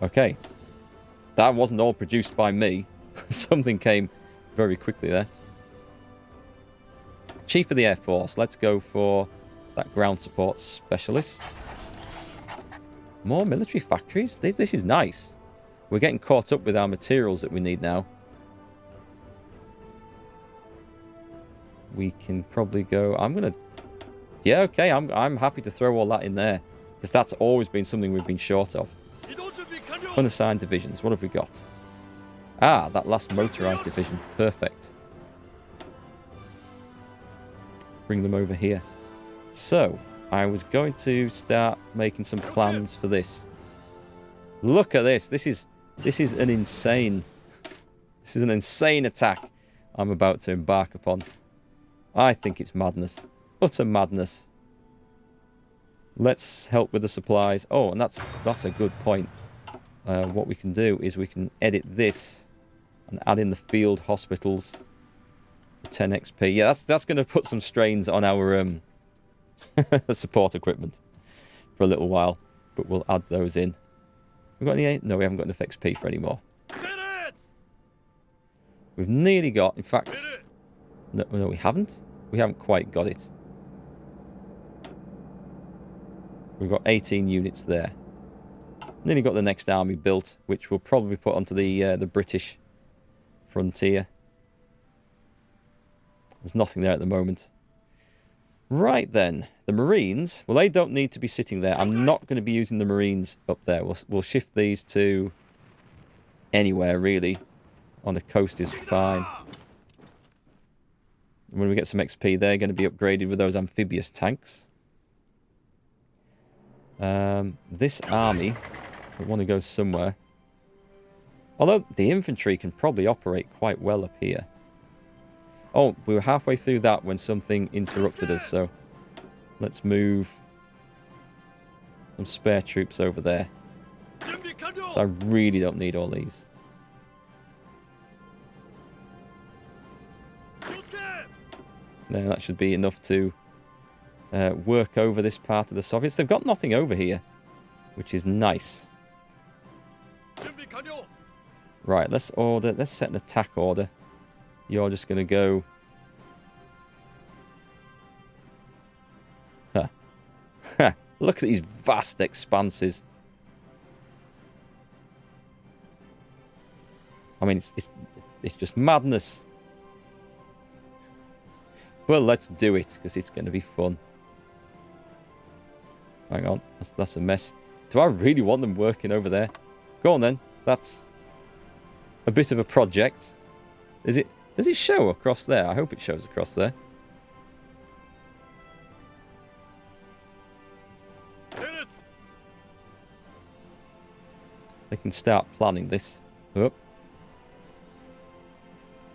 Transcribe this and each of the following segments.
Okay. That wasn't all produced by me. Something came very quickly there. Chief of the Air Force. Let's go for that ground support specialist. More military factories? This is nice. We're getting caught up with our materials that we need now. We can probably go... I'm going to... Yeah, okay. I'm happy to throw all that in there. Because that's always been something we've been short of. Unassigned divisions. What have we got? Ah, that last motorized division. Perfect. Bring them over here. So, I was going to start making some plans for this. Look at this. This is an insane... This is an insane attack I'm about to embark upon. I think it's madness. Utter madness. Let's help with the supplies. Oh, and that's a good point. What we can do is we can edit this and add in the field hospitals for 10 XP. Yeah, that's going to put some strains on our support equipment for a little while, but we'll add those in. We've got any? No, we haven't got enough XP for any more. We've nearly got, in fact, no, we haven't. We haven't quite got it. We've got 18 units there. Nearly got the next army built, which we'll probably put onto the British frontier. There's nothing there at the moment. Right then, the Marines. Well, they don't need to be sitting there. I'm not going to be using the Marines up there. We'll shift these to anywhere really. On the coast is fine. When we get some XP, they're going to be upgraded with those amphibious tanks. This army, I want to go somewhere. Although the infantry can probably operate quite well up here. Oh, we were halfway through that when something interrupted us, so let's move some spare troops over there. So I really don't need all these. No, that should be enough to work over this part of the Soviets. They've got nothing over here, which is nice. Right, let's set an attack order. You're just going to go... Huh. Look at these vast expanses. I mean, it's just madness. Well, let's do it, because it's going to be fun. Hang on, that's a mess. Do I really want them working over there? Go on then. That's a bit of a project. Does it show across there? I hope it shows across there. They can start planning this. Whoop.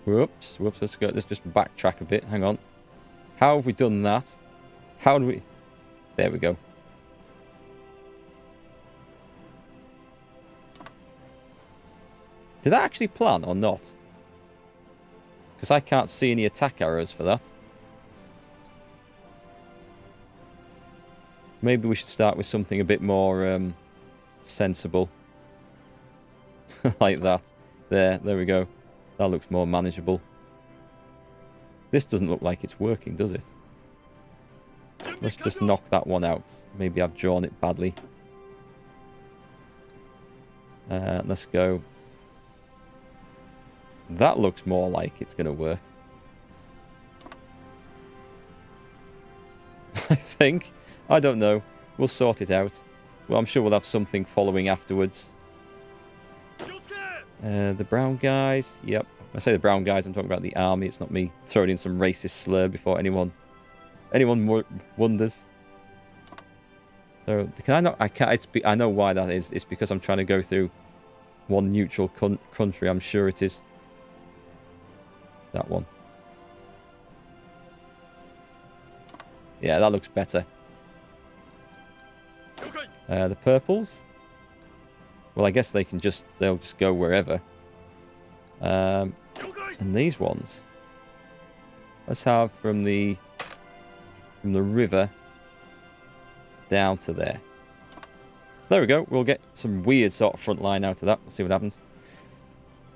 Whoops. Whoops. Let's just backtrack a bit. Hang on. How have we done that? How do we... There we go. Did that actually plan or not? Because I can't see any attack arrows for that. Maybe we should start with something a bit more sensible. Like that. There we go. That looks more manageable. This doesn't look like it's working, does it? Let's just knock that one out. Maybe I've drawn it badly. Let's go. That looks more like it's going to work. I think. I don't know. We'll sort it out. Well, I'm sure we'll have something following afterwards. The brown guys. Yep. When I say the brown guys, I'm talking about the army. It's not me throwing in some racist slur before anyone wonders. So can I not? I can't. I know why that is. It's because I'm trying to go through one neutral country. I'm sure it is. That one. Yeah, that looks better. The purples. Well, I guess they'll just go wherever. And these ones. Let's have from the river down to there. There we go. We'll get some weird sort of front line out of that. We'll see what happens.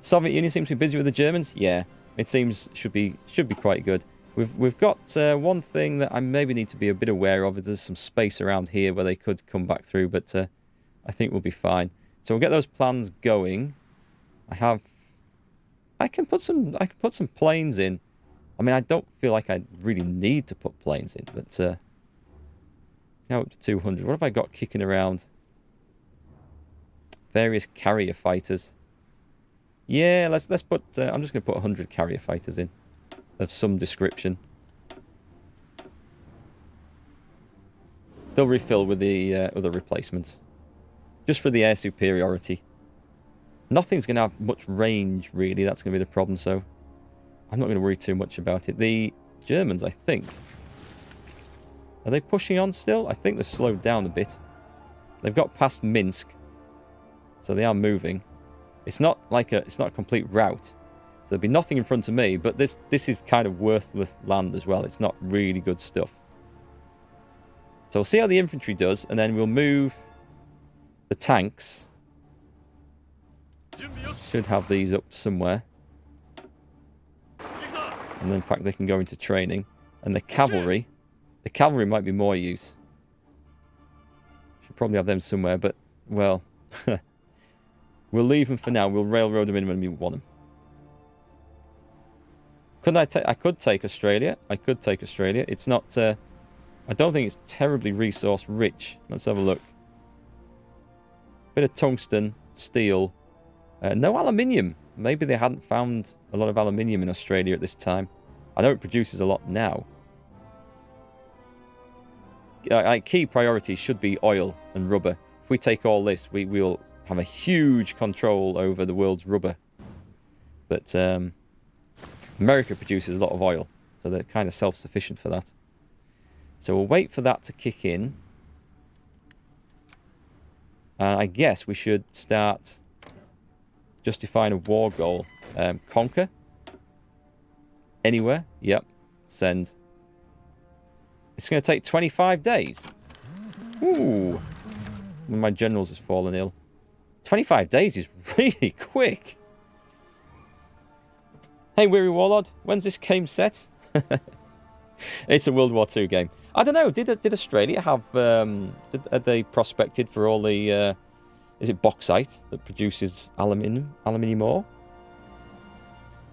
Soviet Union seems to be busy with the Germans. Yeah, it seems should be quite good. We've got one thing that I maybe need to be a bit aware of. Is there's some space around here where they could come back through, but I think we'll be fine. So we'll get those plans going. I can put some planes in. I mean, I don't feel like I really need to put planes in, but now up to 200. What have I got kicking around? Various carrier fighters. Yeah, let's put. I'm just going to put 100 carrier fighters in, of some description. They'll refill with the other replacements, just for the air superiority. Nothing's going to have much range, really. That's going to be the problem. So I'm not going to worry too much about it. The Germans, I think, are they pushing on still? I think they've slowed down a bit. They've got past Minsk, so they are moving. It's not like it's not a complete rout. So there'll be nothing in front of me, but this is kind of worthless land as well. It's not really good stuff. So we'll see how the infantry does, and then we'll move the tanks. Should have these up somewhere. And then, in fact, they can go into training. And the cavalry might be more use. Should probably have them somewhere, but, well, we'll leave them for now. We'll railroad them in when we want them. I could take Australia. I could take Australia. It's not... I don't think it's terribly resource rich. Let's have a look. Bit of tungsten, steel. No aluminium. Maybe they hadn't found a lot of aluminium in Australia at this time. I know it produces a lot now. Key priorities should be oil and rubber. If we take all this, we'll have a huge control over the world's rubber. But America produces a lot of oil, so they're kind of self-sufficient for that. So we'll wait for that to kick in. I guess we should start justifying a war goal. Conquer. Anywhere. Yep. Send. It's going to take 25 days. Ooh. One of my generals has fallen ill. 25 days is really quick. Hey, Weary Warlord. When's this game set? It's a World War II game. I don't know. Did Australia have... had they prospected for all the... is it bauxite that produces aluminium ore?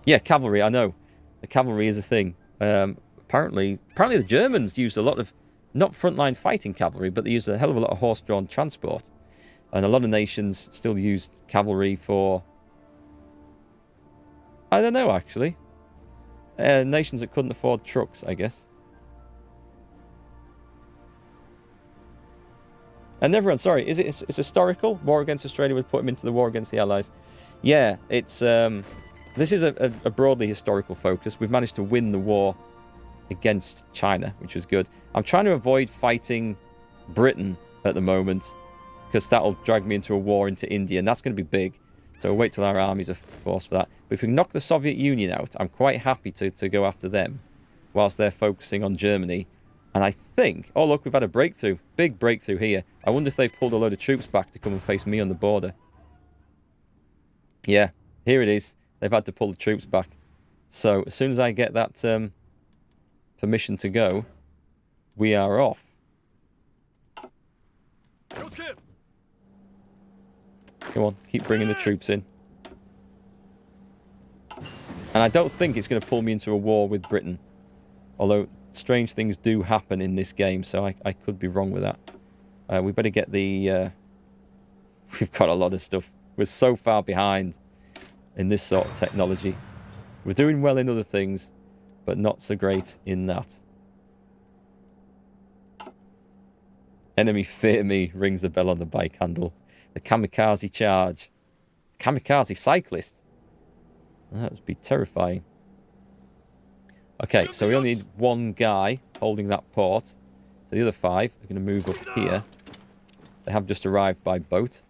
Yeah, cavalry, I know. The cavalry is a thing. Apparently the Germans used a lot of... Not frontline fighting cavalry, but they used a hell of a lot of horse-drawn transport. And a lot of nations still used cavalry for... I don't know, actually. Nations that couldn't afford trucks, I guess. And everyone, sorry, it's historical? War against Australia would put him into the war against the Allies. Yeah, it's... this is a broadly historical focus. We've managed to win the war against China, which was good. I'm trying to avoid fighting Britain at the moment, because that'll drag me into a war into India, and that's going to be big. So we'll wait till our armies are forced for that. But if we knock the Soviet Union out, I'm quite happy to go after them, whilst they're focusing on Germany. And I think... Oh, look, we've had a breakthrough. Big breakthrough here. I wonder if they've pulled a load of troops back to come and face me on the border. Yeah, here it is. They've had to pull the troops back. So, as soon as I get that permission to go, we are off. Come on, keep bringing the troops in. And I don't think it's going to pull me into a war with Britain. Although, strange things do happen in this game, so I could be wrong with that. We better get the... we've got a lot of stuff. We're so far behind in this sort of technology. We're doing well in other things, but not so great in that. Enemy fear me, rings the bell on the bike handle. The kamikaze charge. Kamikaze cyclist. That would be terrifying. Okay, so we only need one guy holding that port. So the other 5 are going to move up here. They have just arrived by boat.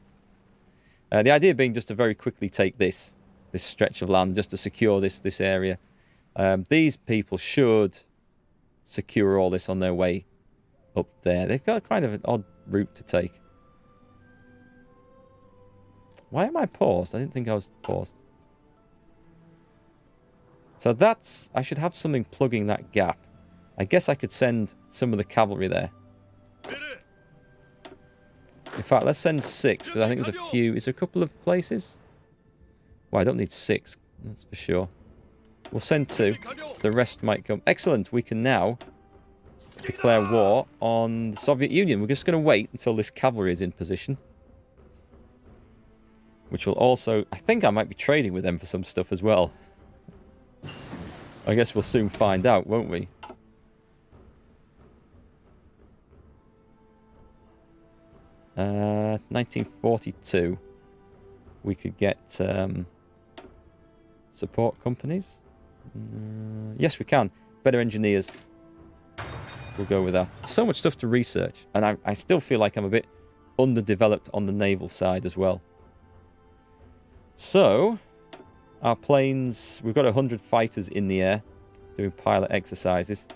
The idea being just to very quickly take this stretch of land, just to secure this area. These people should secure all this on their way up there. They've got kind of an odd route to take. Why am I paused? I didn't think I was paused. So that's... I should have something plugging that gap. I guess I could send some of the cavalry there. In fact, let's send 6, because I think there's a few... Is there a couple of places? Well, I don't need 6, that's for sure. We'll send 2. The rest might come. Excellent, we can now declare war on the Soviet Union. We're just going to wait until this cavalry is in position. Which will also... I think I might be trading with them for some stuff as well. I guess we'll soon find out, won't we? Uh, 1942. We could get support companies. Yes, we can. Better engineers. We'll go with that. So much stuff to research. And I still feel like I'm a bit underdeveloped on the naval side as well. So, our planes... We've got 100 fighters in the air doing pilot exercises.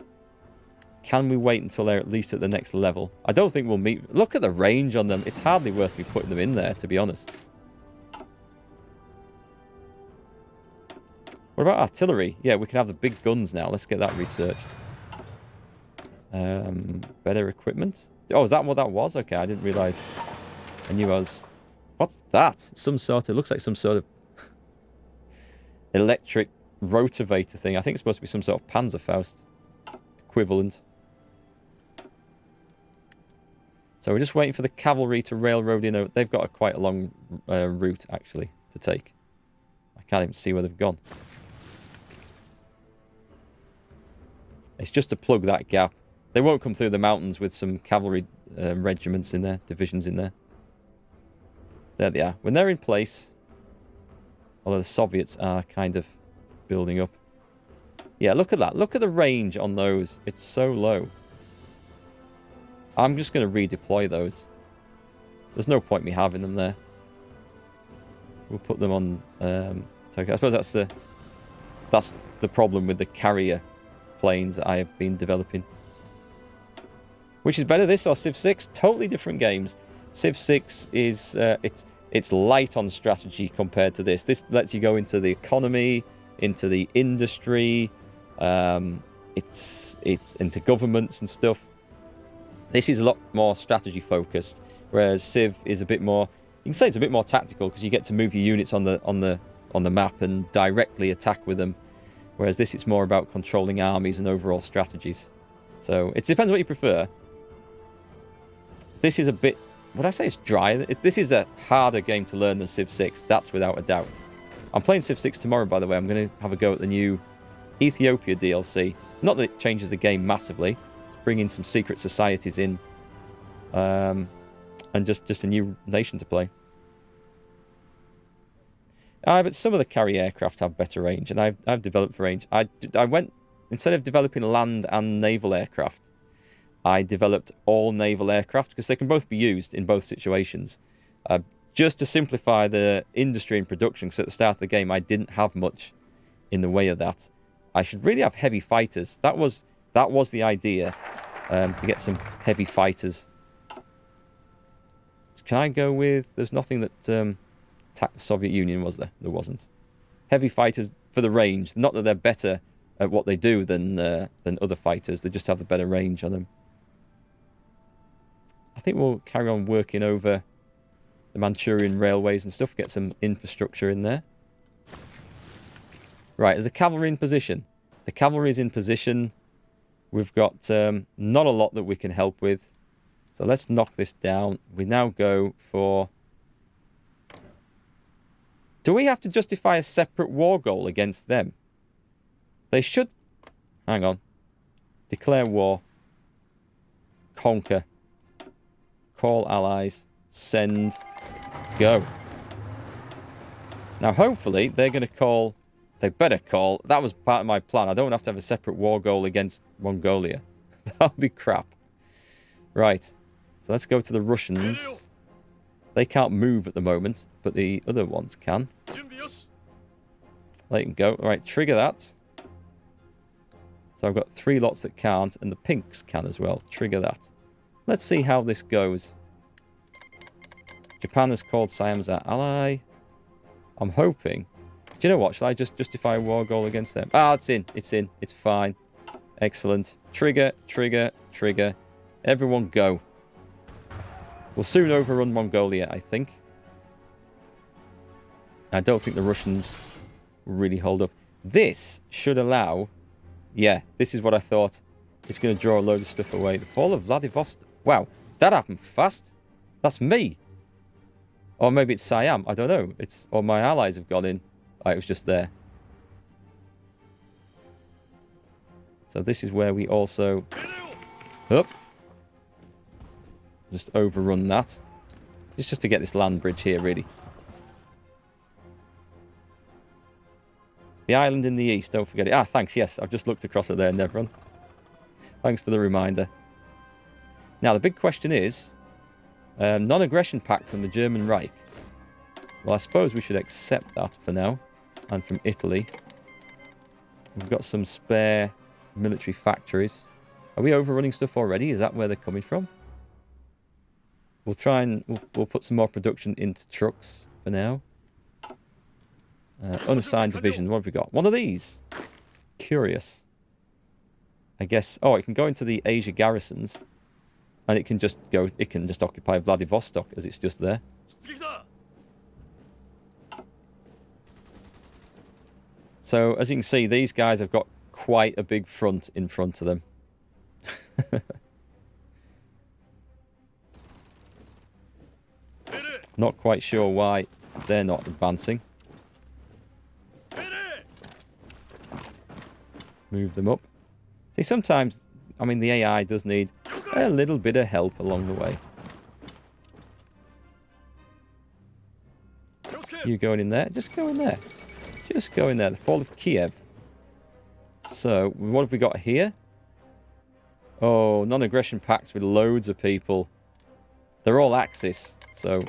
Can we wait until they're at least at the next level? I don't think we'll meet... Look at the range on them. It's hardly worth me putting them in there, to be honest. What about artillery? Yeah, we can have the big guns now. Let's get that researched. Better equipment. Oh, is that what that was? Okay, I didn't realise. I knew I was... What's that? Some sort of... It looks like some sort of electric rotavator thing. I think it's supposed to be some sort of Panzerfaust equivalent. So we're just waiting for the cavalry to railroad in. They've got quite a long route, actually, to take. I can't even see where they've gone. It's just to plug that gap. They won't come through the mountains with some cavalry regiments in there, divisions in there. There they are. When they're in place, although the Soviets are kind of building up. Yeah, look at that. Look at the range on those. It's so low. I'm just going to redeploy those. There's no point me having them there. We'll put them on... I suppose that's the problem with the carrier planes that I have been developing. Which is better, this or Civ 6? Totally different games. Civ 6 is... it's light on strategy compared to this. This lets you go into the economy, into the industry, it's into governments and stuff. This is a lot more strategy focused, whereas Civ is a bit more... You can say it's a bit more tactical because you get to move your units on the map and directly attack with them. Whereas this, it's more about controlling armies and overall strategies. So it depends what you prefer. This is a bit... Would I say it's dry? This is a harder game to learn than Civ 6. That's without a doubt. I'm playing Civ 6 tomorrow, by the way. I'm going to have a go at the new Ethiopia DLC. Not that it changes the game massively. It's bringing some secret societies in. And just a new nation to play. But some of the carry aircraft have better range, and I've developed range. I went, instead of developing land and naval aircraft, I developed all naval aircraft, because they can both be used in both situations. Just to simplify the industry and production, because at the start of the game I didn't have much in the way of that. I should really have heavy fighters. That was the idea, to get some heavy fighters. Can I go with... There's nothing that attacked the Soviet Union, was there? There wasn't. Heavy fighters for the range. Not that they're better at what they do than other fighters. They just have the better range on them. I think we'll carry on working over the Manchurian railways and stuff. Get some infrastructure in there. Right, is the cavalry in position? The cavalry is in position. We've got not a lot that we can help with. So let's knock this down. We now go for... Do we have to justify a separate war goal against them? They should... Hang on. Declare war. Conquer. Call allies. Send. Go. Now, hopefully, they're going to call... They better call... That was part of my plan. I don't have to have a separate war goal against Mongolia. That would be crap. Right. So let's go to the Russians. They can't move at the moment, but the other ones can. They can go. All right, trigger that. So I've got 3 lots that can't, and the pinks can as well. Trigger that. Let's see how this goes. Japan has called Siam as our ally. I'm hoping. Do you know what? Shall I just justify a war goal against them? Ah, it's in. It's in. It's fine. Excellent. Trigger, trigger, trigger. Everyone go. We'll soon overrun Mongolia, I think. I don't think the Russians really hold up. This should allow... Yeah, this is what I thought. It's going to draw a load of stuff away. The fall of Vladivostok. Wow, that happened fast. That's me. Or maybe it's Siam. I don't know. Or my allies have gone in. It was just there. So this is where we also... Up. Just overrun that. It's just to get this land bridge here, really. The island in the east, don't forget it. Ah, thanks, yes. I've just looked across it there, Nevron. Thanks for the reminder. Now, the big question is... non-aggression pact from the German Reich. Well, I suppose we should accept that for now. And from Italy. We've got some spare military factories. Are we overrunning stuff already? Is that where they're coming from? We'll try and... We'll put some more production into trucks for now. Unassigned division. What have we got? One of these. Curious. I guess... Oh, it can go into the Asia garrisons. And it can just go... It can just occupy Vladivostok as it's just there. So, as you can see, these guys have got quite a big front in front of them. Not quite sure why they're not advancing. Move them up. See, sometimes, I mean, the AI does need a little bit of help along the way. You going in there? Just go in there. Just go in there. The fall of Kiev. So, what have we got here? Oh, non-aggression pacts with loads of people. They're all Axis. So,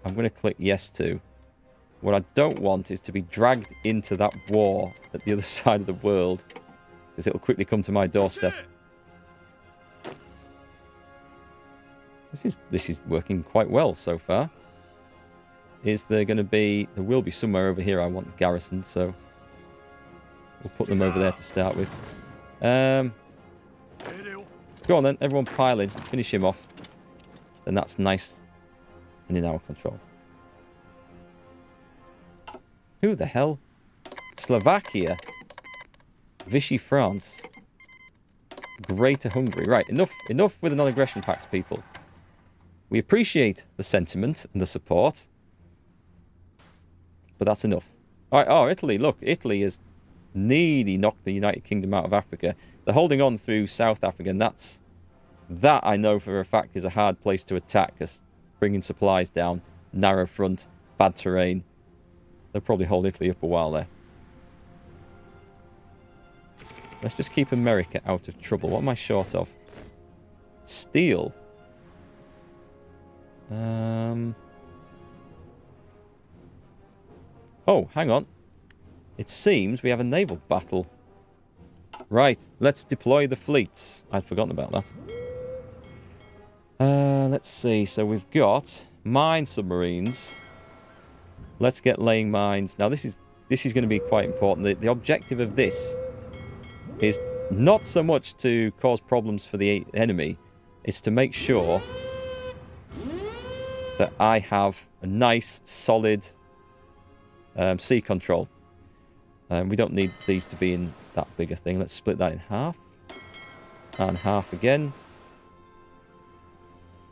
I'm going to click yes to. What I don't want is to be dragged into that war at the other side of the world. Because it'll quickly come to my doorstep. This is working quite well so far. Is there going to be... There will be somewhere over here I want garrison, so... We'll put them over there to start with. Go on then, everyone pile in. Finish him off. Then that's nice and in our control. Who the hell? Slovakia. Vichy France. Greater Hungary. Right, enough with the non-aggression pacts, people. We appreciate the sentiment and the support. But that's enough. Alright, oh, Italy. Look, Italy has nearly knocked the United Kingdom out of Africa. They're holding on through South Africa, and that I know for a fact is a hard place to attack, because bringing supplies down, narrow front, bad terrain. They'll probably hold Italy up a while there. Let's just keep America out of trouble. What am I short of? Steel. Oh, hang on. It seems we have a naval battle. Right, let's deploy the fleets. I'd forgotten about that. Let's see. So we've got mine submarines. Let's get laying mines. Now this is going to be quite important. The objective of this is not so much to cause problems for the enemy. It's to make sure that I have a nice, solid sea control. We don't need these to be in that big a thing. Let's split that in half. And half again.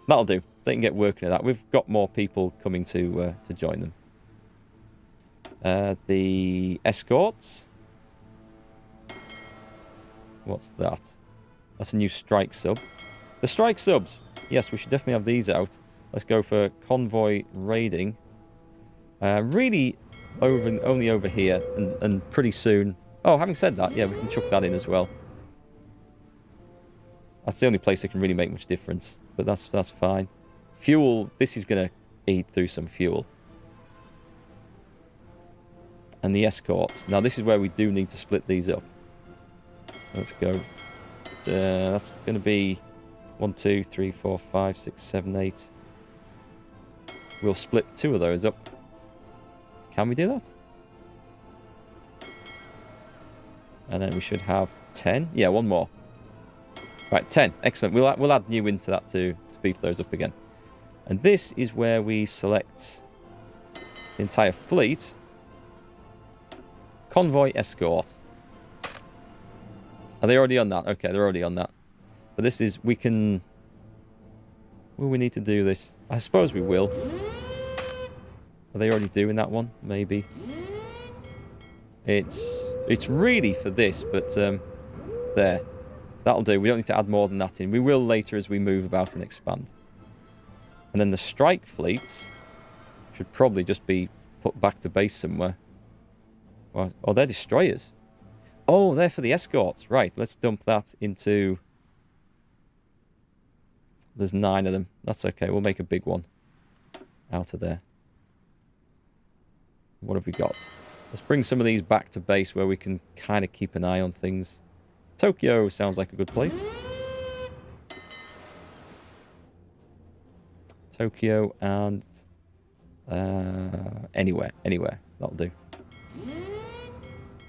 That'll do. They can get working at that. We've got more people coming to join them. The escorts. What's that? That's a new strike sub. The strike subs. Yes, we should definitely have these out. Let's go for convoy raiding. Really only over here and pretty soon. Oh, having said that, yeah, we can chuck that in as well. That's the only place that can really make much difference. But that's fine. Fuel, this is going to eat through some fuel. And the escorts. Now, this is where we do need to split these up. Let's go. That's going to be 1, 2, 3, 4, 5, 6, 7, 8. we'll split 2 of those up. Can we do that? And then we should have 10. Yeah, 1 more. Right, 10. Excellent. We'll add new into that to beef those up again. And this is where we select the entire fleet. Convoy escort. Are they already on that? Okay, they're already on that. But this is, we can... Will we need to do this? I suppose we will. Are they already doing that one? Maybe. It's really for this, but there. That'll do. We don't need to add more than that in. We will later as we move about and expand. And then the strike fleets should probably just be put back to base somewhere. Oh, they're destroyers. Oh, they're for the escorts. Right, let's dump that into... There's 9 of them. That's okay. We'll make a big one out of there. What have we got? Let's bring some of these back to base where we can kind of keep an eye on things. Tokyo sounds like a good place. Tokyo and... anywhere. That'll do.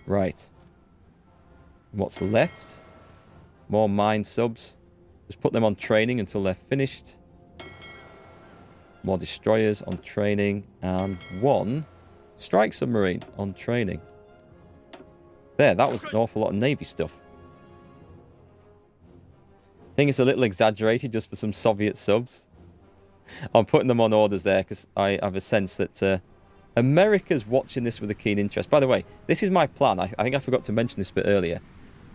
Right. What's left? More mine subs. Just put them on training until they're finished. More destroyers on training. And 1 strike submarine on training. There, that was an awful lot of Navy stuff. I think it's a little exaggerated just for some Soviet subs. I'm putting them on orders there because I have a sense that America's watching this with a keen interest. By the way, this is my plan. I think I forgot to mention this a bit earlier.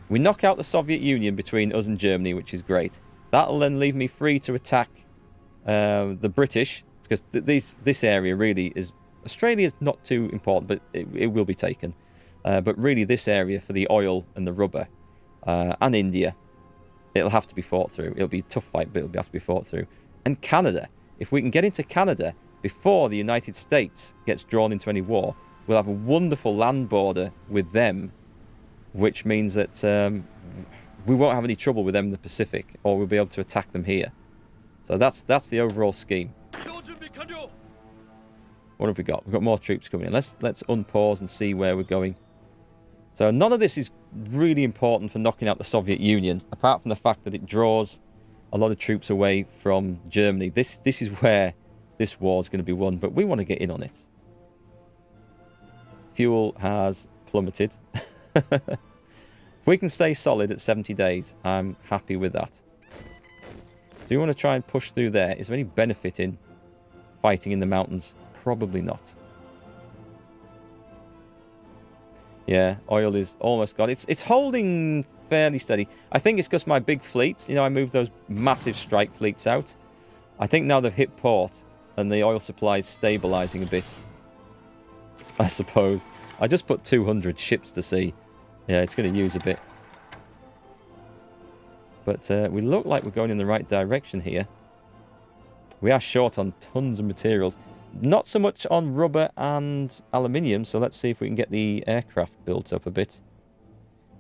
We knock out the Soviet Union between us and Germany, which is great. That'll then leave me free to attack the British, because this area really is... Australia's not too important, but it will be taken. But really this area for the oil and the rubber, and India, it'll have to be fought through. It'll be a tough fight, but it'll have to be fought through. And Canada. If we can get into Canada before the United States gets drawn into any war, we'll have a wonderful land border with them, which means that we won't have any trouble with them in the Pacific, or we'll be able to attack them here. So that's the overall scheme. What have we got? We've got more troops coming in. Let's unpause and see where we're going. So none of this is really important for knocking out the Soviet Union, apart from the fact that it draws a lot of troops away from Germany. This is where this war is going to be won, but we want to get in on it. Fuel has plummeted. If we can stay solid at 70 days, I'm happy with that. Do you want to try and push through there? Is there any benefit in fighting in the mountains? Probably not. Yeah, oil is almost gone. It's holding fairly steady. I think it's because my big fleets, you know, I moved those massive strike fleets out. I think now they've hit port and the oil supply is stabilizing a bit. I suppose. I just put 200 ships to sea. Yeah, it's going to use a bit. But we look like we're going in the right direction here. We are short on tons of materials. Not so much on rubber and aluminium, so let's see if we can get the aircraft built up a bit.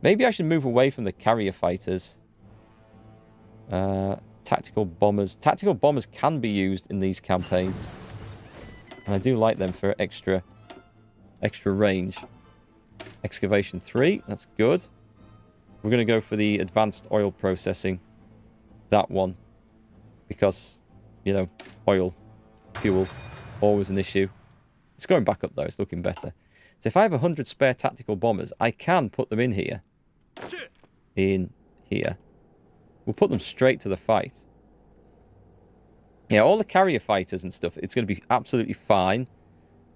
Maybe I should move away from the carrier fighters. Tactical bombers. Tactical bombers can be used in these campaigns. And I do like them for extra range. Excavation 3, that's good. We're going to go for the advanced oil processing. That one. Because, you know, oil, fuel, always an issue. It's going back up though, it's looking better. So if I have 100 spare tactical bombers, I can put them in here. In here. We'll put them straight to the fight. Yeah, all the carrier fighters and stuff, it's going to be absolutely fine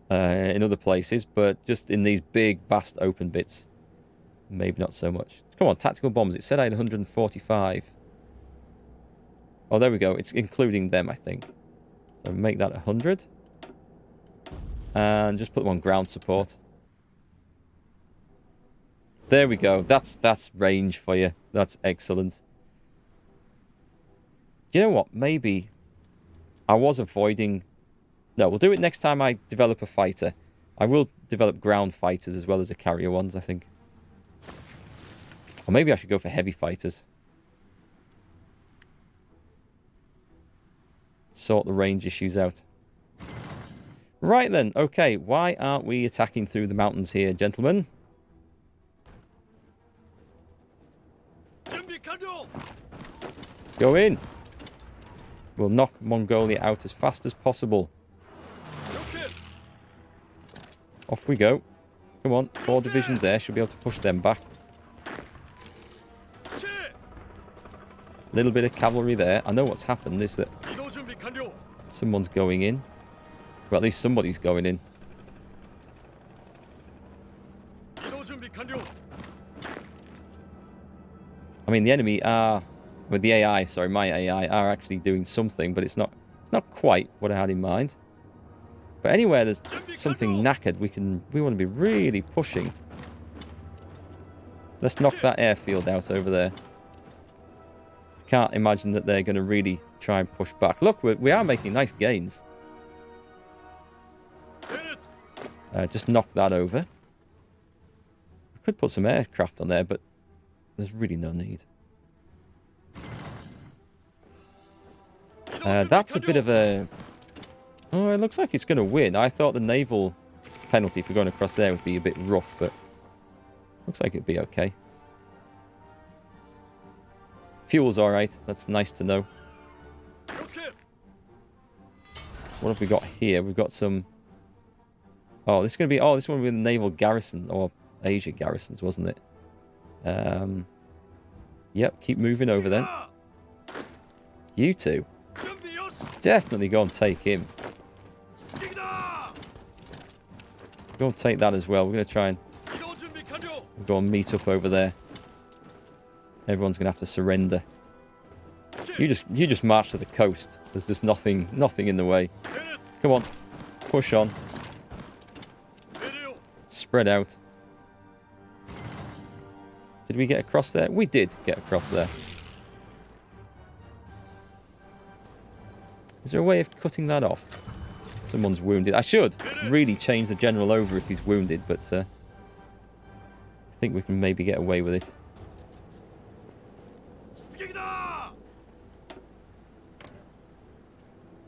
in other places, but just in these big, vast open bits, maybe not so much. Come on, tactical bombers. It said I had 145. Oh, there we go. It's including them, I think. So make that 100. And just put them on ground support. There we go. That's range for you. That's excellent. Do you know what? Maybe I was avoiding... No, we'll do it next time I develop a fighter. I will develop ground fighters as well as the carrier ones, I think. Or maybe I should go for heavy fighters. Sort the range issues out. Right then, okay. Why aren't we attacking through the mountains here, gentlemen? Go in. We'll knock Mongolia out as fast as possible. Off we go. Come on, 4 divisions there. Should be able to push them back. A little bit of cavalry there. I know what's happened is that someone's going in. Well, at least somebody's going in. I mean, the enemy are... With the AI, sorry, my AI, are actually doing something, but it's not quite what I had in mind. But anywhere there's something knackered, we want to be really pushing. Let's knock that airfield out over there. Can't imagine that they're going to really try and push back. Look, we are making nice gains. Just knock that over. We could put some aircraft on there, but there's really no need. That's a bit of a... Oh, it looks like it's going to win. I thought the naval penalty for going across there would be a bit rough, but looks like it'd be okay. Fuel's alright. That's nice to know. What have we got here? We've got some... Oh, this is going to be... Oh, this one will be the naval garrison, or Asia garrisons, wasn't it? Yep, keep moving over then. You two. Definitely go and take him. Go and take that as well. We're going to try and go and meet up over there. Everyone's going to have to surrender. You just march to the coast. There's just nothing in the way. Come on. Push on. Spread out. Did we get across there? We did get across there. Is there a way of cutting that off? Someone's wounded. I should really change the general over if he's wounded, but I think we can maybe get away with it.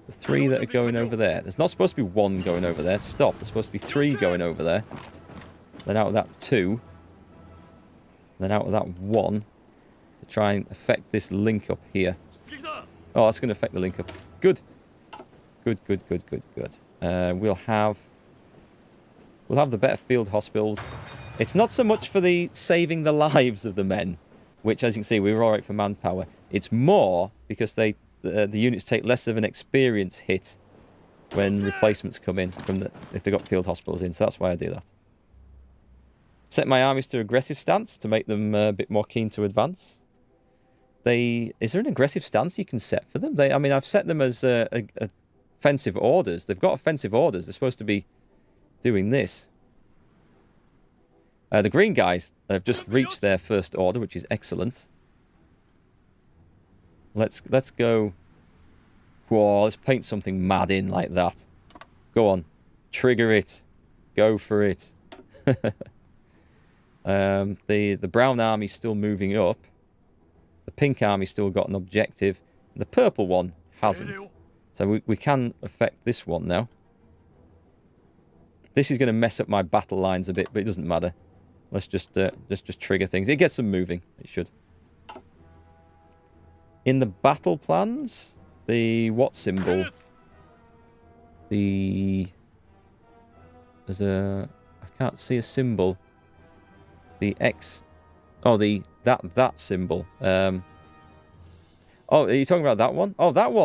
The 3 that are going over there. There's not supposed to be 1 going over there. Stop. There's supposed to be 3 going over there. Then out of that 2. Then out of that 1. To try and affect this link up here. Oh, that's going to affect the link up. Good. Good. We'll have the better field hospitals. It's not so much for the saving the lives of the men, which, as you can see, we were alright for manpower. It's more because the units take less of an experience hit when replacements come in if they've got field hospitals in. So that's why I do that. Set my armies to aggressive stance to make them a bit more keen to advance. Is there an aggressive stance you can set for them? I mean, I've set them as offensive orders. They've got offensive orders. They're supposed to be doing this. The green guys have just reached their first order, which is excellent. Let's go. Whoa, let's paint something mad in like that. Go on, trigger it. Go for it. The brown army's still moving up. The pink army still got an objective. The purple one hasn't. So we can affect this one now. This is going to mess up my battle lines a bit, but it doesn't matter. Let's just trigger things. It gets them moving. It should. In the battle plans, the what symbol? I can't see a symbol. The X. Oh, that symbol. Oh, are you talking about that one? Oh, that one.